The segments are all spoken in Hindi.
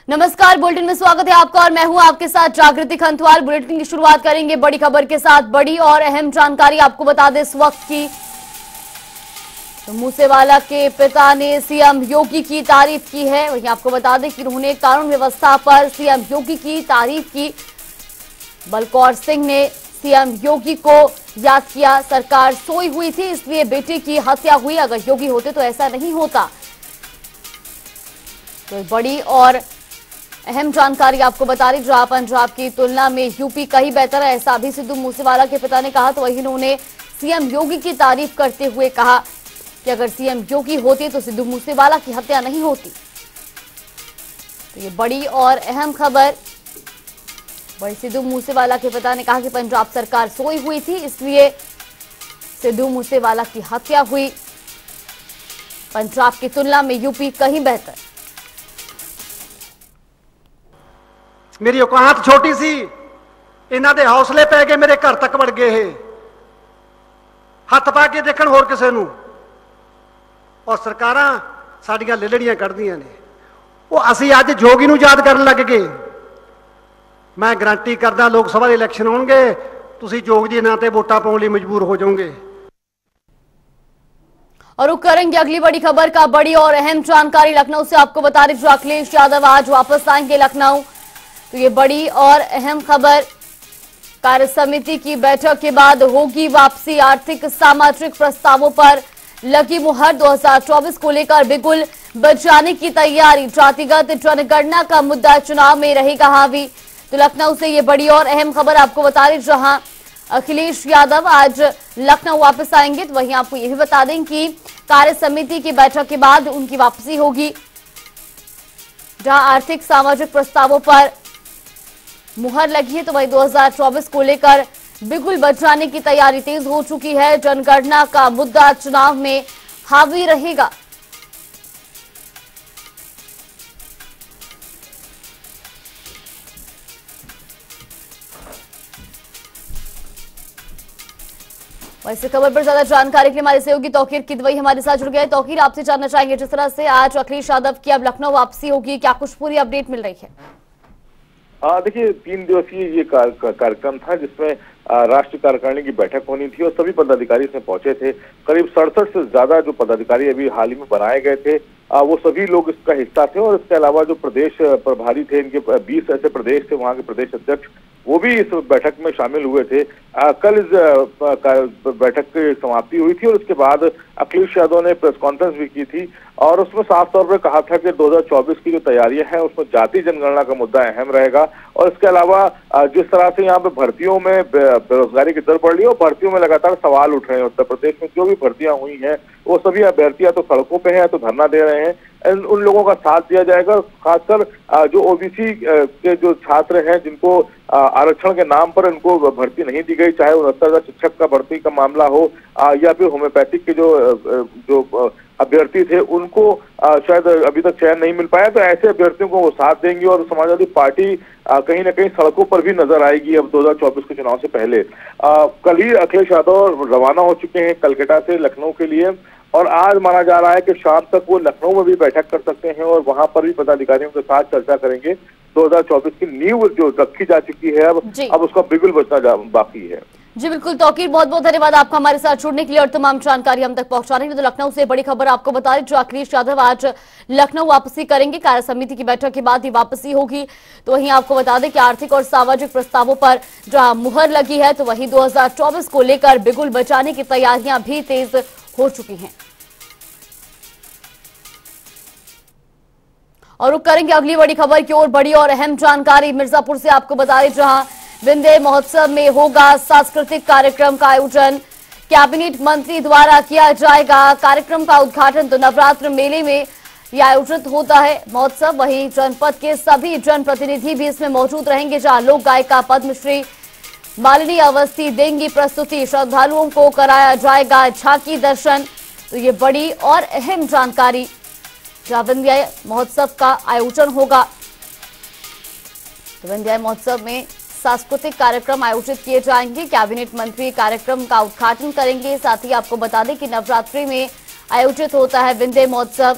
नमस्कार, बुलेटिन में स्वागत है आपका और मैं हूं आपके साथ जागृति खंतवाल। बुलेटिन की शुरुआत करेंगे बड़ी खबर के साथ। बड़ी और अहम जानकारी आपको बता दें इस वक्त की, तो मूसेवाला के पिता ने सीएम योगी की तारीफ की है। वहीं आपको बता दें कि उन्होंने कानून व्यवस्था पर सीएम योगी की तारीफ की। बलकौर सिंह ने सीएम योगी को याद किया। सरकार सोई हुई थी इसलिए बेटे की हत्या हुई, अगर योगी होते तो ऐसा नहीं होता। तो बड़ी और अहम जानकारी आपको बता रही, जहां पंजाब की तुलना में यूपी कहीं बेहतर है, ऐसा भी सिद्धू मूसेवाला के पिता ने कहा। तो वहीं उन्होंने सीएम योगी की तारीफ करते हुए कहा कि अगर सीएम योगी होते तो सिद्धू मूसेवाला की हत्या नहीं होती। तो ये बड़ी और अहम खबर। बड़ी सिद्धू मूसेवाला के पिता ने कहा कि पंजाब सरकार सोई हुई थी इसलिए सिद्धू मूसेवाला की हत्या हुई। पंजाब की तुलना में यूपी कहीं बेहतर। मेरी औकात छोटी सी, इन्हां दे हौसले पै गए मेरे घर तक वड़ गए। हथ पा के देखण होर किसे नूं, और सरकारां साडीआं लिलड़ियां कढदियां ने। वो असीं अज जोगी नूं याद करन लग गए। मैं गारंटी करदा लोक सभा दे इलैक्शन होणगे, तुसीं जोग जी नां ते वोटां पाउण लई मजबूर हो जाओगे। और रुक करेंगे अगली बड़ी खबर का। बड़ी और अहम जानकारी लखनऊ से आपको बता रही, जो अखिलेश यादव आज वापस आएंगे लखनऊ। तो ये बड़ी और अहम खबर। कार्य समिति की बैठक के बाद होगी वापसी। आर्थिक सामाजिक प्रस्तावों पर लगी मुहर। 2024 को लेकर बिगुल बजाने की तैयारी। जातिगत जनगणना का मुद्दा चुनाव में रहेगा हावी। तो लखनऊ से ये बड़ी और अहम खबर आपको बता रही, जहां अखिलेश यादव आज लखनऊ वापस आएंगे। तो वहीं आपको ये भी बता दें कि कार्य समिति की बैठक के बाद उनकी वापसी होगी, जहां आर्थिक सामाजिक प्रस्तावों पर मुहर लगी है। तो वही 2024 को लेकर बिगुल बजाने की तैयारी तेज हो चुकी है। जनगणना का मुद्दा चुनाव में हावी रहेगा। वैसे खबर पर ज्यादा जानकारी के लिए हमारे सहयोगी तौकीर किदवई हमारे साथ जुड़ गए। तौकीर, आपसे जानना चाहेंगे, जिस तरह से आज अखिलेश यादव की अब लखनऊ वापसी होगी, क्या कुछ पूरी अपडेट मिल रही है? देखिए, 3 दिवसीय ये कार्यक्रम था जिसमें राष्ट्रीय कार्यकारिणी की बैठक होनी थी और सभी पदाधिकारी इसमें पहुंचे थे। करीब 67 से ज्यादा जो पदाधिकारी अभी हाल ही में बनाए गए थे, वो सभी लोग इसका हिस्सा थे। और इसके अलावा जो प्रदेश प्रभारी थे, इनके 20 ऐसे प्रदेश थे, वहां के प्रदेश अध्यक्ष वो भी इस बैठक में शामिल हुए थे। कल इस बैठक की समाप्ति हुई थी और उसके बाद अखिलेश यादव ने प्रेस कॉन्फ्रेंस भी की थी और उसमें साफ तौर पर कहा था कि 2024 की जो तैयारियां हैं उसमें जाति जनगणना का मुद्दा अहम रहेगा। और इसके अलावा जिस तरह से यहाँ पे भर्तियों में बेरोजगारी की दर बढ़ रही है और भर्तियों में लगातार सवाल उठ रहे हैं, उत्तर प्रदेश में जो भी भर्तियां हुई हैं वो सभी अभ्यर्थियां तो सड़कों पे हैं, तो धरना दे रहे हैं। उन लोगों का साथ दिया जाएगा। खासकर जो ओबीसी के जो छात्र हैं जिनको आरक्षण के नाम पर इनको भर्ती नहीं दी गई, चाहे 69,000 शिक्षक का भर्ती का मामला हो या फिर होम्योपैथिक के जो अभ्यर्थी थे उनको शायद अभी तक चयन नहीं मिल पाया, तो ऐसे अभ्यर्थियों को वो साथ देंगे। और समाजवादी पार्टी कहीं ना कहीं सड़कों पर भी नजर आएगी अब 2024 के चुनाव से पहले। कल ही अखिलेश यादव रवाना हो चुके हैं कलकत्ता से लखनऊ के लिए और आज माना जा रहा है कि शाम तक वो लखनऊ में भी बैठक कर सकते हैं और वहां पर भी पदाधिकारियों के साथ चर्चा करेंगे। 2024 की नींव जो रखी जा चुकी है अब उसका बिगुल बजना बाकी है। जी बिल्कुल तौकीर, बहुत बहुत धन्यवाद आपका हमारे साथ जुड़ने के लिए और तमाम जानकारी हम तक पहुंचाने के लिए। तो लखनऊ से बड़ी खबर आपको बता रही, जो अखिलेश यादव आज लखनऊ वापसी करेंगे। कार्य समिति की बैठक के बाद ही वापसी होगी। तो वहीं आपको बता दें कि आर्थिक और सामाजिक प्रस्तावों पर जहां मुहर लगी है, तो वहीं 2024 को लेकर बिगुल बचाने की तैयारियां भी तेज हो चुकी हैं। और रुक करेंगे अगली बड़ी खबर की ओर। बड़ी और अहम जानकारी मिर्जापुर से आपको बता रहे, जहां विंध्य महोत्सव में होगा सांस्कृतिक कार्यक्रम का आयोजन। कैबिनेट मंत्री द्वारा किया जाएगा कार्यक्रम का उद्घाटन। तो नवरात्र मेले में यह आयोजित होता है महोत्सव। वहीं जनपद के सभी जनप्रतिनिधि भी इसमें मौजूद रहेंगे, जहां लोक गायिका पद्मश्री मालिनी अवस्थी देंगी प्रस्तुति। श्रद्धालुओं को कराया जाएगा झांकी दर्शन। तो ये बड़ी और अहम जानकारी, जहां विंध्य महोत्सव का आयोजन होगा। तो विंध्य महोत्सव में सांस्कृतिक कार्यक्रम आयोजित किए जाएंगे। कैबिनेट मंत्री कार्यक्रम का उद्घाटन करेंगे। साथ ही आपको बता दें कि नवरात्रि में आयोजित होता है विंध्य महोत्सव।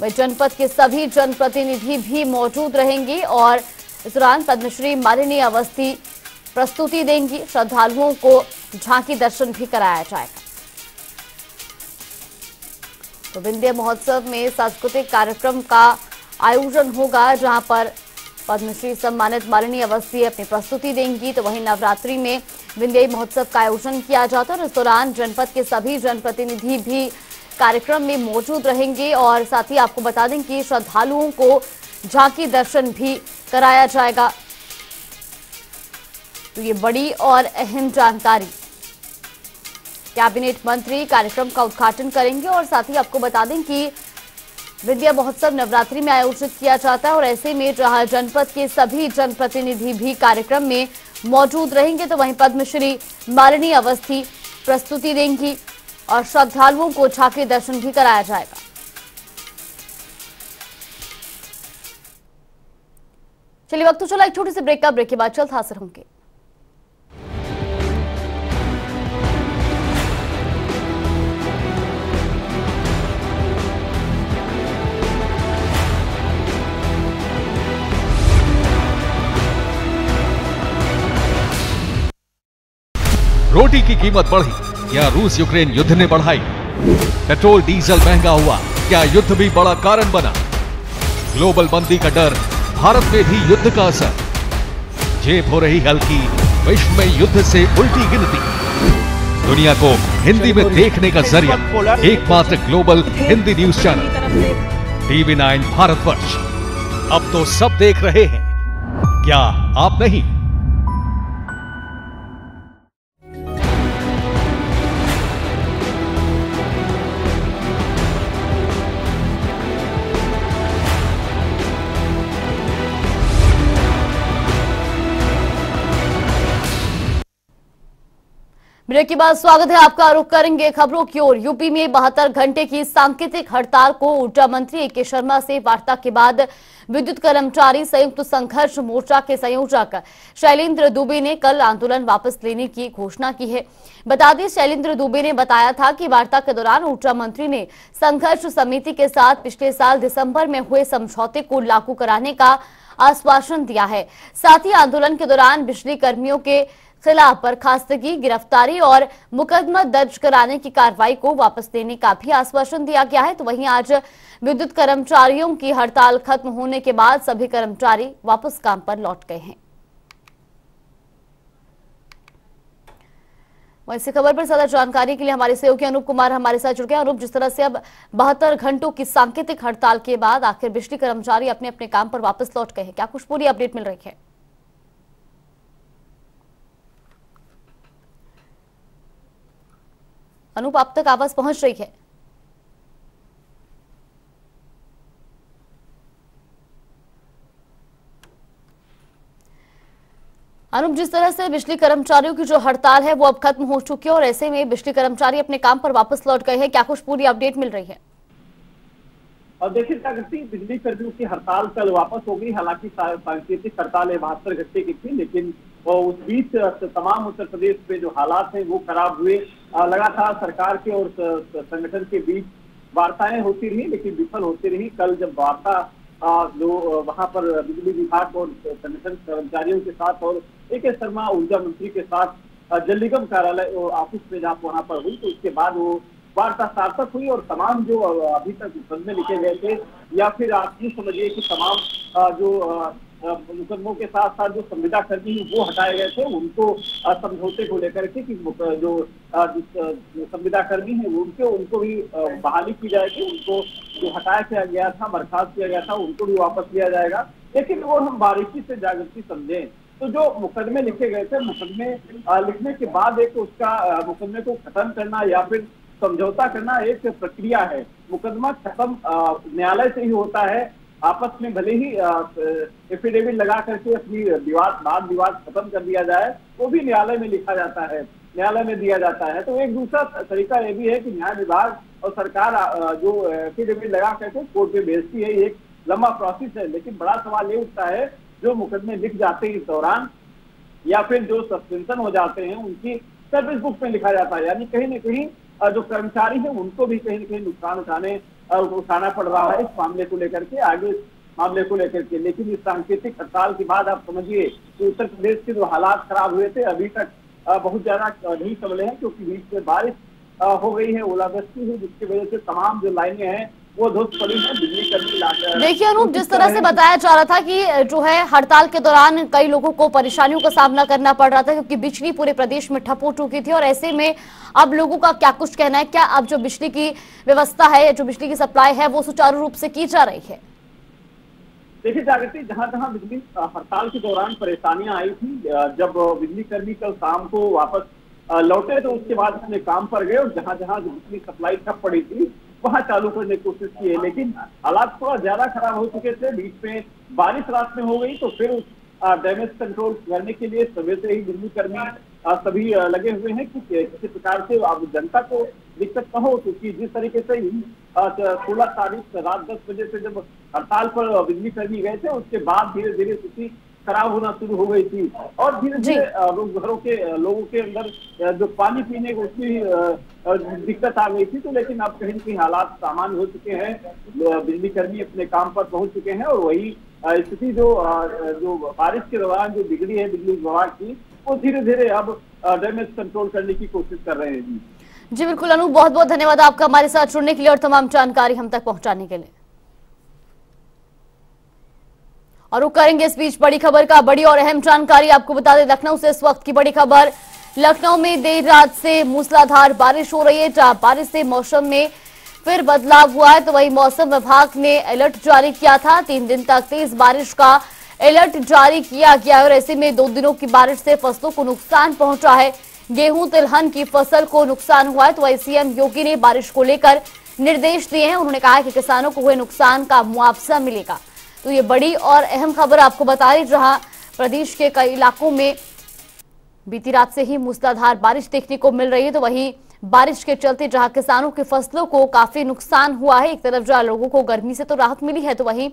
वह जनपद के सभी जनप्रतिनिधि भी मौजूद रहेंगे और इस दौरान पद्मश्री मालिनी अवस्थी प्रस्तुति देंगी। श्रद्धालुओं को झांकी दर्शन भी कराया जाएगा। तो विंध्य महोत्सव में सांस्कृतिक कार्यक्रम का आयोजन होगा, जहां पर पद्मश्री सम्मानित मालिनी अवस्थी अपनी प्रस्तुति देंगी। तो वहीं नवरात्रि में विंध्य महोत्सव का आयोजन किया जाता है और इस दौरान जनपद के सभी जनप्रतिनिधि भी कार्यक्रम में मौजूद रहेंगे और साथ ही आपको बता दें कि श्रद्धालुओं को झांकी दर्शन भी कराया जाएगा। तो ये बड़ी और अहम जानकारी। कैबिनेट मंत्री कार्यक्रम का उद्घाटन करेंगे और साथ ही आपको बता दें कि विंध्य महोत्सव नवरात्रि में आयोजित किया जाता है और ऐसे में जहां जनपद के सभी जनप्रतिनिधि भी कार्यक्रम में मौजूद रहेंगे, तो वहीं पद्मश्री मालिनी अवस्थी प्रस्तुति देंगी और श्रद्धालुओं को झांकी दर्शन भी कराया जाएगा। चलिए वक्त तो चला एक छोटे से ब्रेक का। ब्रेक के बाद जल्द हाजिर होंगे। रोटी की कीमत बढ़ी या रूस यूक्रेन युद्ध ने बढ़ाई? पेट्रोल डीजल महंगा हुआ, क्या युद्ध भी बड़ा कारण बना? ग्लोबल मंदी का डर, भारत में भी युद्ध का असर। जेब हो रही हल्की, विश्व में युद्ध से उल्टी गिनती। दुनिया को हिंदी में देखने का जरिया, एकमात्र global Hindi news channel TV9 Bharatvarsh. अब तो सब देख रहे हैं, क्या आप नहीं? ब्रेक के बाद स्वागत है आपका। रुख करेंगे खबरों की ओर। यूपी में 72 घंटे की सांकेतिक हड़ताल को ऊर्जा मंत्री ए.के. शर्मा से वार्ता के बाद विद्युत कर्मचारी संयुक्त संघर्ष मोर्चा के संयोजक शैलेंद्र दुबे ने कल आंदोलन वापस लेने की घोषणा की है। बता दें, शैलेंद्र दुबे ने बताया था कि वार्ता के दौरान ऊर्जा मंत्री ने संघर्ष समिति के साथ पिछले साल दिसंबर में हुए समझौते को लागू कराने का आश्वासन दिया है। साथ ही आंदोलन के दौरान बिजली कर्मियों के खिलाफ बर्खास्तगी, गिरफ्तारी और मुकदमा दर्ज कराने की कार्रवाई को वापस लेने का भी आश्वासन दिया गया है। तो वहीं आज विद्युत कर्मचारियों की हड़ताल खत्म होने के बाद सभी कर्मचारी वापस काम पर लौट गए हैं। वहीं इसी खबर पर ज्यादा जानकारी के लिए हमारे सहयोगी अनूप कुमार हमारे साथ जुड़ गए। अनूप, जिस तरह से अब 72 घंटों की सांकेतिक हड़ताल के बाद आखिर बिजली कर्मचारी अपने अपने काम पर वापस लौट गए हैं, क्या कुछ पूरी अपडेट मिल रही है? अनूप, आप तक आवाज पहुंच रही है? अनूप, जिस तरह से बिजली कर्मचारियों की जो हड़ताल है वो अब खत्म हो चुकी है और ऐसे में बिजली कर्मचारी अपने काम पर वापस लौट गए हैं, क्या कुछ पूरी अपडेट मिल रही है? और देखिए क्या करती, बिजली कर्मियों की हड़ताल कल वापस हो गई। हालांकि सांकेतिक हड़ताल 72 घंटे की थी, लेकिन उस बीच तमाम उत्तर प्रदेश में जो हालात हैं वो खराब हुए। लगातार सरकार के और संगठन के बीच वार्ताएं होती रही, लेकिन विफल होती रही। कल जब वार्ता जो वहां पर बिजली विभाग और संगठन कर्मचारियों के साथ और ए.के. शर्मा ऊर्जा मंत्री के साथ जल निगम कार्यालय ऑफिस में जहाँ वहां पर हुई, तो उसके बाद वो वार्ता सार्थक हुई और तमाम जो अभी तक मुकदमे लिखे गए थे या फिर आप ये समझिए कि तमाम जो मुकदमों के साथ साथ जो संविदा कर्मी वो हटाए गए थे, उनको समझौते को लेकर के कि जो संविदा कर्मी है उनको भी बहाली की जाएगी। उनको जो हटाया गया था, बर्खास्त किया गया था, उनको भी वापस लिया जाएगा। लेकिन वो हम बारीकी से जागृति समझें तो जो मुकदमे लिखे गए थे, मुकदमे लिखने के बाद एक उसका मुकदमे को खत्म करना या फिर समझौता करना एक प्रक्रिया है। मुकदमा खत्म न्यायालय से ही होता है। आपस में भले ही एफिडेविट लगा करके अपनी वाद विवाद खत्म कर दिया जाए, वो भी न्यायालय में लिखा जाता है, न्यायालय में दिया जाता है। तो एक दूसरा तरीका ये भी है कि न्याय विभाग और सरकार जो एफिडेविट लगा करके कोर्ट में भेजती है, एक लंबा प्रोसेस है। लेकिन बड़ा सवाल ये उठता है, जो मुकदमे लिख जाते हैं इस दौरान या फिर जो सस्पेंशन हो जाते हैं, उनकी सर्विस बुक में लिखा जाता है। यानी कहीं ना कहीं जो कर्मचारी है उनको भी कहीं ना कहीं नुकसान उठाने उठाना पड़ रहा है इस मामले को लेकर के, आगे मामले को लेकर के। लेकिन इस सांकेतिक हड़ताल के बाद आप समझिए कि उत्तर प्रदेश के जो हालात खराब हुए थे अभी तक बहुत ज्यादा नहीं संभले हैं, क्योंकि बीच में बारिश हो गई है, ओलावृष्टि हुई, जिसकी वजह से तमाम जो लाइनें हैं वो ध्वस्त पड़ी है। बिजली कर्मी देखिए अनूप, जिस तरह से बताया जा रहा था कि जो है हड़ताल के दौरान कई लोगों को परेशानियों का सामना करना पड़ रहा था, क्योंकि बिजली पूरे प्रदेश में ठप हो चुकी थी, और ऐसे में अब लोगों का क्या कुछ कहना है, क्या अब जो बिजली की व्यवस्था है, जो बिजली की सप्लाई है, वो सुचारू रूप से की जा रही है? देखिए जागृति, जहां जहां बिजली हड़ताल के दौरान परेशानियां आई थी, जब बिजली कर्मी कल शाम को वापस लौटे तो उसके बाद अपने काम पर गए, और जहां जहां बिजली सप्लाई ठप पड़ी थी वहां चालू करने की कोशिश की है। लेकिन हालात थोड़ा ज्यादा खराब हो चुके थे, बीच में बारिश रात में हो गई, तो फिर उस डैमेज कंट्रोल करने के लिए सुबह से ही बिजली कर्मी सभी लगे हुए हैं कि किसी प्रकार से अब जनता को दिक्कत न हो, क्योंकि जिस तरीके से 16 तारीख रात 10 बजे से जब हड़ताल पर बिजली कर्मी गए थे, उसके बाद धीरे धीरे स्थिति खराब होना शुरू हो गई थी, और धीरे धीरे घरों के लोगों के अंदर जो पानी पीने को उसकी दिक्कत आ गई थी। तो लेकिन अब कहीं कहीं हालात सामान्य हो चुके हैं, बिजली कर्मी अपने काम पर पहुंच चुके हैं, और वही स्थिति जो बारिश के दौरान जो बिगड़ी है बिजली विभाग की, वो धीरे धीरे अब डैमेज कंट्रोल करने की कोशिश कर रहे हैं। जी बिल्कुल अनूप, बहुत बहुत धन्यवाद आपका हमारे साथ जुड़ने के लिए और तमाम जानकारी हम तक पहुंचाने के लिए। और रुक करेंगे इस बीच बड़ी खबर का, बड़ी और अहम जानकारी आपको बता दें लखनऊ से इस वक्त की बड़ी खबर। लखनऊ में देर रात से मूसलाधार बारिश हो रही है, जहां बारिश से मौसम में फिर बदलाव हुआ है, तो वही मौसम विभाग ने अलर्ट जारी किया था। 3 दिन तक तेज बारिश का अलर्ट जारी किया गया, और ऐसे में 2 दिनों की बारिश से फसलों को नुकसान पहुंचा है। गेहूं तिलहन की फसल को नुकसान हुआ है, तो वही सीएम योगी ने बारिश को लेकर निर्देश दिए हैं। उन्होंने कहा है कि किसानों को हुए नुकसान का मुआवजा मिलेगा। तो ये बड़ी और अहम खबर आपको बता रही, जहां प्रदेश के कई इलाकों में बीती रात से ही मूसलाधार बारिश देखने को मिल रही है, तो वहीं बारिश के चलते जहां किसानों की फसलों को काफी नुकसान हुआ है। एक तरफ जहां लोगों को गर्मी से तो राहत मिली है, तो वहीं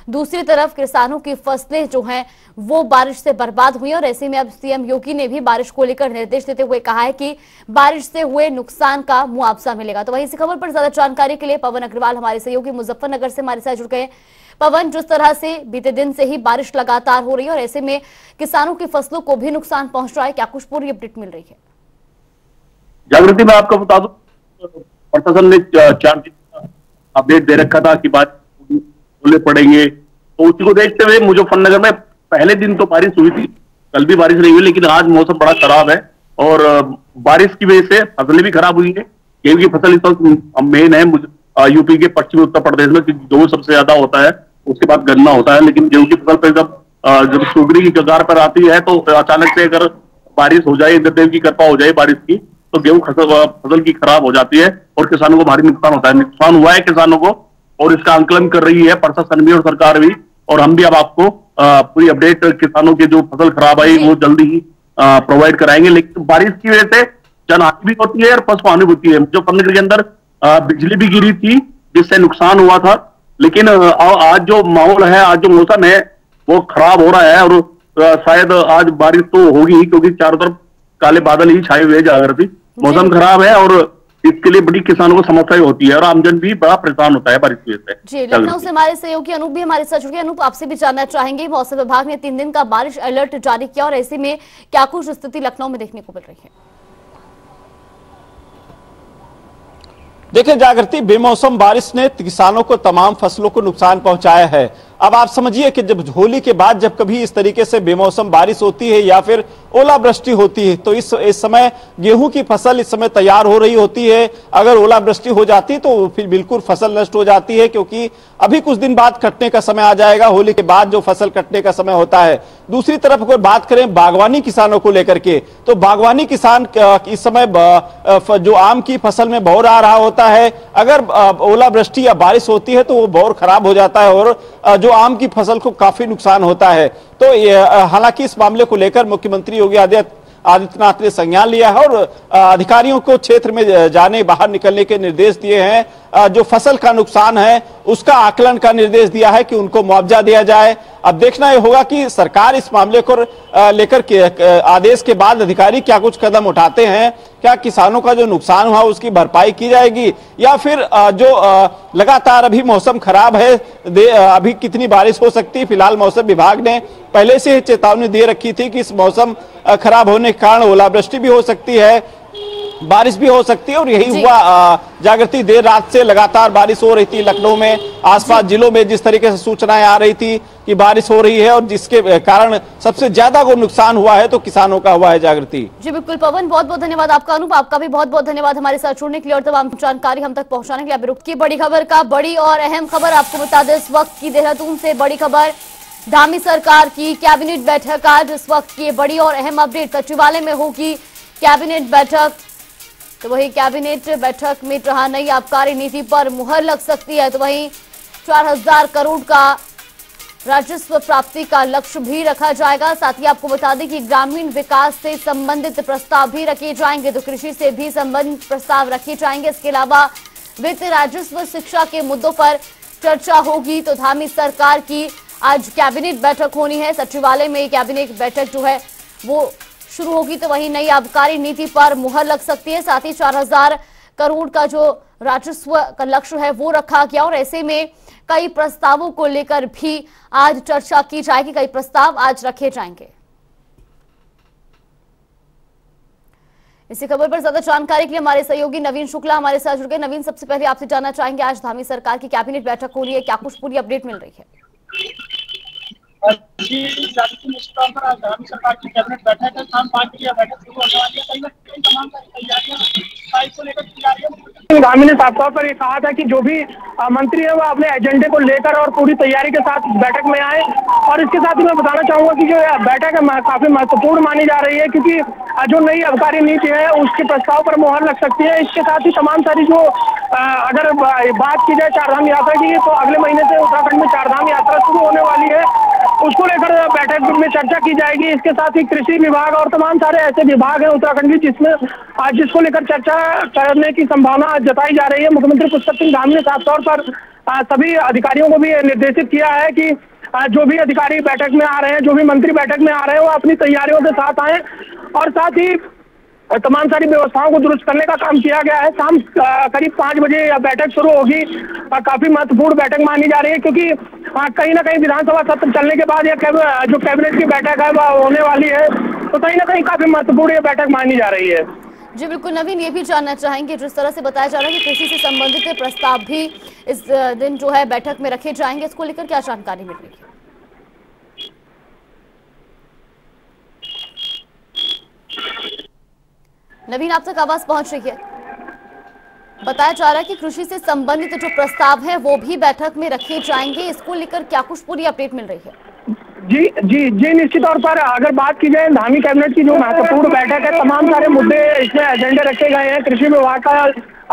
दूसरी तरफ किसानों की फसलें जो हैं वो बारिश से बर्बाद हुई, और ऐसे में अब सीएम योगी ने भी बारिश को लेकर निर्देश देते हुए कहा है कि बारिश से हुए नुकसान का मुआवजा मिलेगा। तो वहीं इसी खबर पर ज्यादा जानकारी के लिए पवन अग्रवाल हमारे सहयोगी मुजफ्फरनगर से हमारे साथ जुड़ गए। पवन, जिस तरह से बीते दिन से ही बारिश लगातार हो रही है और ऐसे में किसानों की फसलों को भी नुकसान पहुंच रहा है, क्या कुछ पूरी अपडेट मिल रही है? जागृति, मैं आपको बता दूं, प्रशासन ने 4 दिन अपडेट दे रखा था कि बारिश ओले पड़ेंगे, तो उसी को देखते हुए मुजफ्फरनगर में पहले दिन तो बारिश हुई थी, कल भी बारिश नहीं हुई, लेकिन आज मौसम बड़ा खराब है और बारिश की वजह से फसलें भी खराब हुई है। गेहूं की फसल इस वक्त मेन है यूपी के पश्चिमी उत्तर प्रदेश में, जो सबसे ज्यादा होता है, उसके बाद गन्ना होता है। लेकिन गेहूं की फसल पर जब शुगरी की कगार पर आती है तो अचानक से अगर बारिश हो जाए, इंद्रदेव की कृपा हो जाए बारिश की, तो गेहूं फसल की खराब हो जाती है और किसानों को भारी नुकसान होता है। नुकसान हुआ है किसानों को, और इसका आंकलन कर रही है प्रशासन भी और सरकार भी, और हम भी अब आपको पूरी अपडेट किसानों के जो फसल खराब आई वो जल्दी ही प्रोवाइड कराएंगे। लेकिन बारिश की वजह से जनहानि भी होती है और पशु हानि होती है। मुजफ्फरनगर के अंदर बिजली भी गिरी थी जिससे नुकसान हुआ था, लेकिन आज जो माहौल है, आज जो मौसम है वो खराब हो रहा है, और शायद आज बारिश तो होगी ही, क्योंकि चारों तरफ काले बादल ही छाए हुए जागृति। मौसम खराब है और इसके लिए बड़ी किसानों को समस्या होती है और आमजन भी बड़ा परेशान होता है बारिश की वजह से। जी, लखनऊ से हमारे सहयोगी अनूप भी हमारे साथ जुड़ गए। अनूप, आपसे भी जानना चाहेंगे, मौसम विभाग ने 3 दिन का बारिश अलर्ट जारी किया और ऐसे में क्या कुछ स्थिति लखनऊ में देखने को मिल रही है? देखिए जागृति, बेमौसम बारिश ने किसानों को तमाम फसलों को नुकसान पहुंचाया है। अब आप समझिए कि जब होली के बाद जब कभी इस तरीके से बेमौसम बारिश होती है या फिर ओलावृष्टि होती है, तो इस समय गेहूं की फसल इस समय तैयार हो रही होती है। अगर ओलावृष्टि हो जाती है तो फिर बिल्कुल फसल नष्ट हो जाती है, क्योंकि अभी कुछ दिन बाद कटने का समय आ जाएगा, होली के बाद जो फसल कटने का समय होता है। दूसरी तरफ अगर बात करें बागवानी किसानों को लेकर के, तो बागवानी किसान इस समय जो आम की फसल में बौर आ रहा होता है, अगर ओलावृष्टि या बारिश होती है तो वो बौर खराब हो जाता है और जो आम की फसल को काफी नुकसान होता है। तो हालांकि इस मामले को लेकर मुख्यमंत्री योगी आदित्यनाथ ने संज्ञान लिया है और अधिकारियों को क्षेत्र में जाने बाहर निकलने के निर्देश दिए हैं। जो फसल का नुकसान है उसका आकलन का निर्देश दिया है कि उनको मुआवजा दिया जाए। अब देखना यह होगा कि सरकार इस मामले को लेकर के आदेश के बाद अधिकारी क्या कुछ कदम उठाते हैं। क्या किसानों का जो नुकसान हुआ उसकी भरपाई की जाएगी या फिर जो लगातार अभी मौसम खराब है, अभी कितनी बारिश हो सकती है। फिलहाल मौसम विभाग ने पहले से ही चेतावनी दे रखी थी कि इस मौसम खराब होने के कारण ओलावृष्टि भी हो सकती है, बारिश भी हो सकती है और यही हुआ। जागृति, देर रात से लगातार बारिश हो रही थी लखनऊ में, आसपास जिलों में जिस तरीके से सूचनाएं आ रही थी कि बारिश हो रही है और जिसके कारण सबसे ज्यादा को नुकसान हुआ है तो किसानों का हुआ है। जागृति जी बिल्कुल पवन, बहुत बहुत धन्यवाद आपका। अनूप, आपका भी बहुत बहुत धन्यवाद हमारे साथ जुड़ने के लिए और तमाम जानकारी हम तक पहुंचाने के लिए। रुक की बड़ी खबर का बड़ी और अहम खबर आपको बता दें इस वक्त की देहरादून से बड़ी खबर, धामी सरकार की कैबिनेट बैठक आज इस वक्त की बड़ी और अहम अपडेट। सचिवालय में होगी कैबिनेट बैठक, तो वही कैबिनेट बैठक में जहां नई आबकारी नीति पर मुहर लग सकती है तो वहीं 4000 करोड़ का राजस्व प्राप्ति का लक्ष्य भी रखा जाएगा। साथ ही आपको बता दें कि ग्रामीण विकास से संबंधित प्रस्ताव भी रखे जाएंगे, तो कृषि से भी संबंधित प्रस्ताव रखे जाएंगे। इसके अलावा वित्त, राजस्व, शिक्षा के मुद्दों पर चर्चा होगी। तो धामी सरकार की आज कैबिनेट बैठक होनी है, सचिवालय में कैबिनेट बैठक जो है वो शुरू होगी। तो वहीं नई आबकारी नीति पर मुहर लग सकती है। साथ ही 4000 करोड़ का जो राजस्व का लक्ष्य है वो रखा गया और ऐसे में कई प्रस्तावों को लेकर भी आज चर्चा की जाएगी, कई प्रस्ताव आज रखे जाएंगे। इसी खबर पर ज्यादा जानकारी के लिए हमारे सहयोगी नवीन शुक्ला हमारे साथ जुड़ गए। नवीन, सबसे पहले आपसे जानना चाहेंगे आज धामी सरकार की कैबिनेट बैठक हो रही है, क्या कुछ पूरी अपडेट मिल रही है? धामी सरकार की कैबिनेट बैठक है, शाम 5 बजे बैठक शुरू होने वाली है। कहीं ना कहीं तमाम सारी तैयारियां इसको लेकर की जा रही है। धामी ने साफ तौर पर ये कहा था कि जो भी मंत्री है वो अपने एजेंडे को लेकर और पूरी तैयारी के साथ बैठक में आए। और इसके साथ ही मैं बताना चाहूंगा कि जो बैठक है काफी महत्वपूर्ण मानी जा रही है क्योंकि जो नई आबकारी नीति है उसके प्रस्ताव पर मुहर लग सकती है। इसके साथ ही तमाम सारी जो अगर बात की जाए चारधाम यात्रा की, तो अगले महीने से उत्तराखंड में चारधाम यात्रा शुरू होने वाली है, उसको लेकर बैठक में चर्चा की जाएगी। इसके साथ ही कृषि विभाग और तमाम सारे ऐसे विभाग हैं उत्तराखंड में जिसको लेकर चर्चा करने की संभावना जताई जा रही है। मुख्यमंत्री पुष्कर सिंह धामी ने साफ तौर पर सभी अधिकारियों को भी निर्देशित किया है कि जो भी अधिकारी बैठक में आ रहे हैं, जो भी मंत्री बैठक में आ रहे हैं, वो अपनी तैयारियों के साथ आए और साथ ही तमाम सारी व्यवस्थाओं को दुरुस्त करने का काम किया गया है। शाम करीब 5 बजे बैठक शुरू होगी। काफी महत्वपूर्ण बैठक मानी जा रही है क्योंकि कहीं ना कहीं विधानसभा सत्र चलने के बाद जो कैबिनेट की बैठक है वह होने वाली है, तो कहीं ना कहीं काफी महत्वपूर्ण ये बैठक मानी जा रही है। जी बिल्कुल नवीन, ये भी जानना चाहेंगे जिस तरह से बताया जा रहा है कि कृषि से संबंधित प्रस्ताव भी इस दिन जो है बैठक में रखे जाएंगे, इसको लेकर क्या जानकारी मिल रही है? नवीन, आप तक आवाज पहुंच रही है? बताया जा रहा है कि कृषि से संबंधित जो प्रस्ताव है वो भी बैठक में रखे जाएंगे, इसको लेकर क्या कुछ पूरी अपडेट मिल रही है? जी निश्चित तौर पर अगर बात की जाए धामी कैबिनेट की जो महत्वपूर्ण बैठक है, तमाम सारे मुद्दे इसमें एजेंडे रखे गए हैं। कृषि विभाग का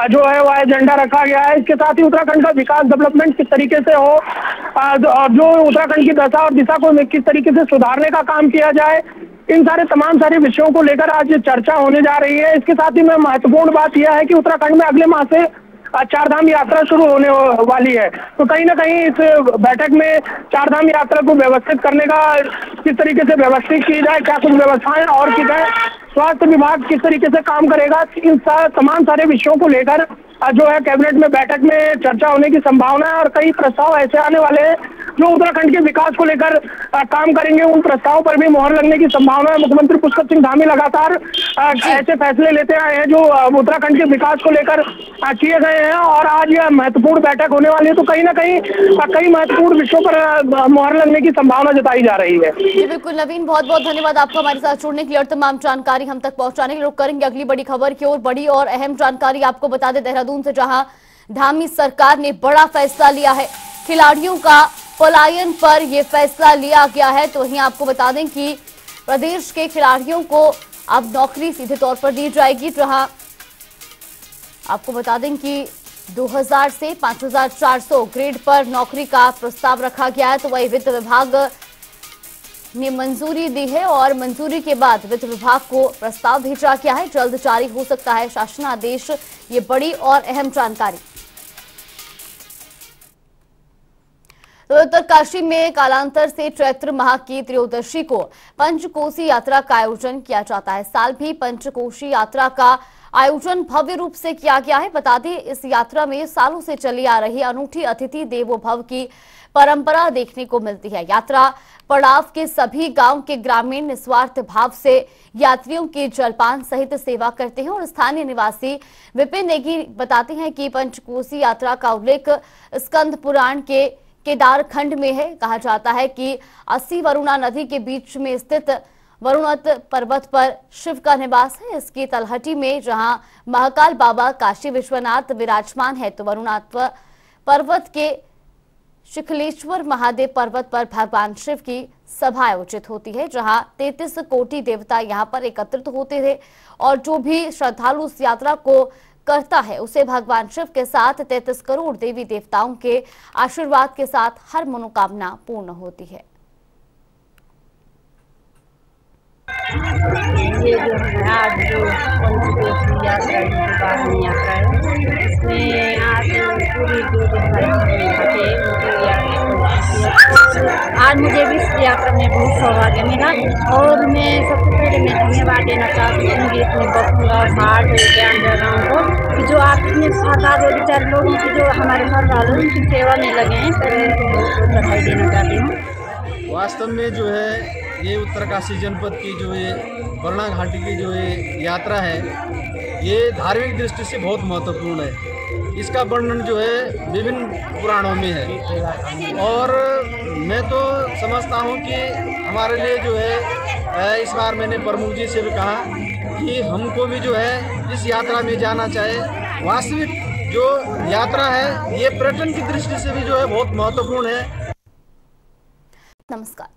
जो है वह एजेंडा रखा गया है। इसके साथ ही उत्तराखंड का विकास डेवलपमेंट किस तरीके से हो और जो उत्तराखंड की दशा और दिशा को किस तरीके से सुधारने का काम किया जाए, इन तमाम सारे विषयों को लेकर आज चर्चा होने जा रही है। इसके साथ ही में महत्वपूर्ण बात यह है कि उत्तराखंड में अगले माह से चारधाम यात्रा शुरू होने वाली है, तो कहीं ना कहीं इस बैठक में चारधाम यात्रा को व्यवस्थित करने का किस तरीके से व्यवस्थित की जाए, क्या कुछ व्यवस्थाएं और की जाए, स्वास्थ्य विभाग किस तरीके से काम करेगा, इन तमाम सारे विषयों को लेकर जो है कैबिनेट में बैठक में चर्चा होने की संभावना है। और कई प्रस्ताव ऐसे आने वाले हैं जो उत्तराखंड के विकास को लेकर काम करेंगे, उन प्रस्तावों पर भी मुहर लगने की संभावना है। मुख्यमंत्री पुष्कर सिंह धामी लगातार ऐसे फैसले लेते आए हैं जो उत्तराखंड के विकास को लेकर किए गए हैं और आज यह महत्वपूर्ण बैठक होने वाली है, तो कहीं ना कहीं कई महत्वपूर्ण विषयों पर मुहर लगने की संभावना जताई जा रही है। जी बिल्कुल नवीन, बहुत बहुत धन्यवाद आपको हमारे साथ जुड़ने के लिए और तमाम जानकारी हम तक पहुंचाने के लिए। रुक करेंगे अगली बड़ी खबर की ओर। बड़ी और अहम जानकारी आपको बता दें देहरादून से, जहां धामी सरकार ने बड़ा फैसला लिया है, खिलाड़ियों का पलायन पर यह फैसला लिया गया है। तो वहीं आपको बता दें कि प्रदेश के खिलाड़ियों को अब नौकरी सीधे तौर पर दी जाएगी, जहां आपको बता दें कि 2000 से 5400 ग्रेड पर नौकरी का प्रस्ताव रखा गया है। तो वही वित्त विभाग ने मंजूरी दी है और मंजूरी के बाद वित्त विभाग को प्रस्ताव भेजा गया है। जल्द जारी हो सकता है शासनादेश। ये बड़ी और अहम जानकारी। तो उत्तरकाशी में कालांतर से चैत्र माह की त्रयोदशी को पंचकोसी यात्रा का आयोजन किया जाता है। साल भी पंचकोसी यात्रा का आयोजन भव्य रूप से किया गया है। बता दें, इस यात्रा में सालों से चली आ रही अनूठी अतिथि देवो भव की परंपरा देखने को मिलती है। यात्रा पड़ाव के सभी गांव के ग्रामीण निस्वार्थ भाव से यात्रियों की जलपान सहित सेवा करते हैं और स्थानीय निवासी विपिन नेगी बताते हैं कि पंचकोसी यात्रा का उल्लेख स्कंद पुराण के केदार खंड में है। कहा जाता है कि 80 वरुणा नदी के बीच में स्थित वरुणत पर्वत पर शिव का निवास है। इसकी तलहटी में जहां महाकाल बाबा काशी विश्वनाथ विराजमान है, तो वरुणात्व पर्वत के शिखलेश्वर महादेव पर्वत पर भगवान शिव की सभा आयोजित होती है, जहां 33 कोटि देवता यहां पर एकत्रित होते थे और जो भी श्रद्धालु इस यात्रा को करता है उसे भगवान शिव के साथ 33 करोड़ देवी देवताओं के आशीर्वाद के साथ हर मनोकामना पूर्ण होती है। ये जो है आज जो पंचकोसी यात्रा है, इसमें आज पूरी जो आज मुझे भी इस यात्रा में बहुत सौभाग्य मिला और मैं सबसे पहले मैं धन्यवाद देना चाहती हूँ इतने बकुला घाट ज्ञान जगहों को कि जो आप इतने 7-8 लोगों की जो हमारे घर वालों की सेवा में लगे हैं, तो उनको बहुत बधाई देना चाहती हूँ। वास्तव में जो है ये उत्तरकाशी जनपद की जो ये वरुणा घाटी की जो ये यात्रा है, ये धार्मिक दृष्टि से बहुत महत्वपूर्ण है। इसका वर्णन जो है विभिन्न पुराणों में है और मैं तो समझता हूँ कि हमारे लिए जो है इस बार मैंने प्रमुख जी से भी कहा कि हमको भी जो है इस यात्रा में जाना चाहिए। वास्तविक जो यात्रा है ये पर्यटन की दृष्टि से भी जो है बहुत महत्वपूर्ण है। नमस्कार।